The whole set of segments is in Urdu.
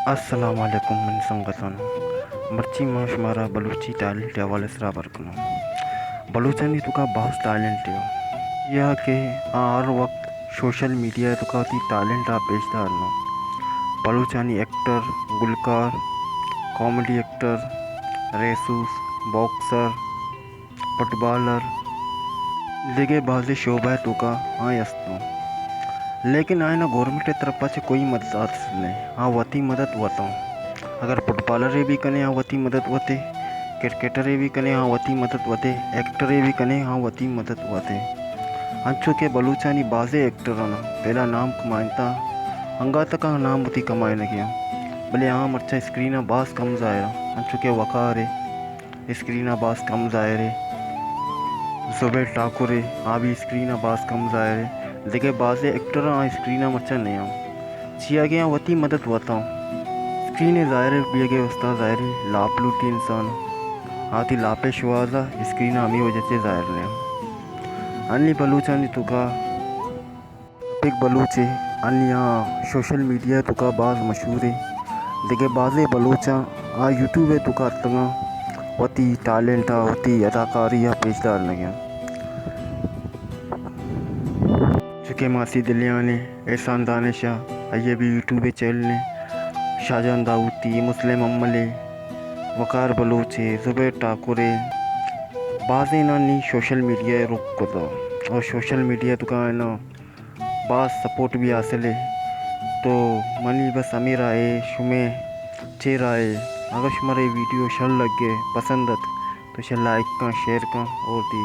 السلام علیکم من سنگتان مرچی ما شمارا بلوچی ٹیلنٹ حوالے سرا برکنو بلوچانی تو کا بہت ٹیلنٹ ہے یہ کہ ہر وقت سوشل میڈیا تو کا تی ٹیلنٹ پیش دارنو بلوچانی ایکٹر گلکار کامیڈی ایکٹر ریسوس باکسر فٹ بالر دیگے بعض شعبہ تو کا استنو لیکن آئینہ گورنمنٹ طرف سے کوئی مدد نہیں ہاں وتی مدد ہوتا ہوں اگر فٹ بالر بھی کنے ہاں وتی مدد ہوتے کرکٹر بھی کنے ہاں وتی مدد ہوتے ایکٹر بھی کنے ہاں وتی مدد ہوتے انچو کہ بلوچانی بازے ایکٹر ہونا پہلا نام کمائنتا ہنگا تک نام ہوتی کمائے نہ گیا بلے ہاں مرچا اسکرینہ باز کم ظاہرہ انچو کہ وقارے اسکرینہ باز کم ظاہرے زبیر ٹاکورے ہاں بھی اسکرینہ باز کم ظاہرے دیکھے بازے ایکٹر ہاں اسکرینہ مرچا نہیں ہوں چیا گیا وتی مدد ہوتا ہوں اسکرین ظاہر بھی گئے استاد ظاہری لاپ لوٹی انسان آتی لاپے شوازہ اسکرین ہمیں وجہ سے ظاہر نہیں انلی بلوچانی تو کا ایک بلوچے انلی ہاں سوشل میڈیا تو کا بعض مشہور ہے دیکھے بازے بلوچاں ہاں یوٹیوب تو کا اتنا وتی ٹیلنٹ ہوتی اداکاری یا پیش دار نہیں چکے ماسی دلیانے احسان دانشاہ یہ بھی یوٹیوب چینل نے شاہجہاں داؤتی مسلم عملے وقار بلوچے زبیر ٹاکورے بعض نانی سوشل میڈیا رک کو اور سوشل میڈیا تو کا نا بعض سپورٹ بھی حاصل ہے تو منی بس امیر آئے شمیں چیر آئے اگر شمارے ویڈیو شل لگ گئے پسند تو شل لائک کا شیئر کا اور دی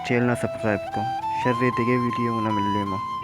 چینل سبسکرائب کا شر دیگے ویڈیو نہ ملے ماں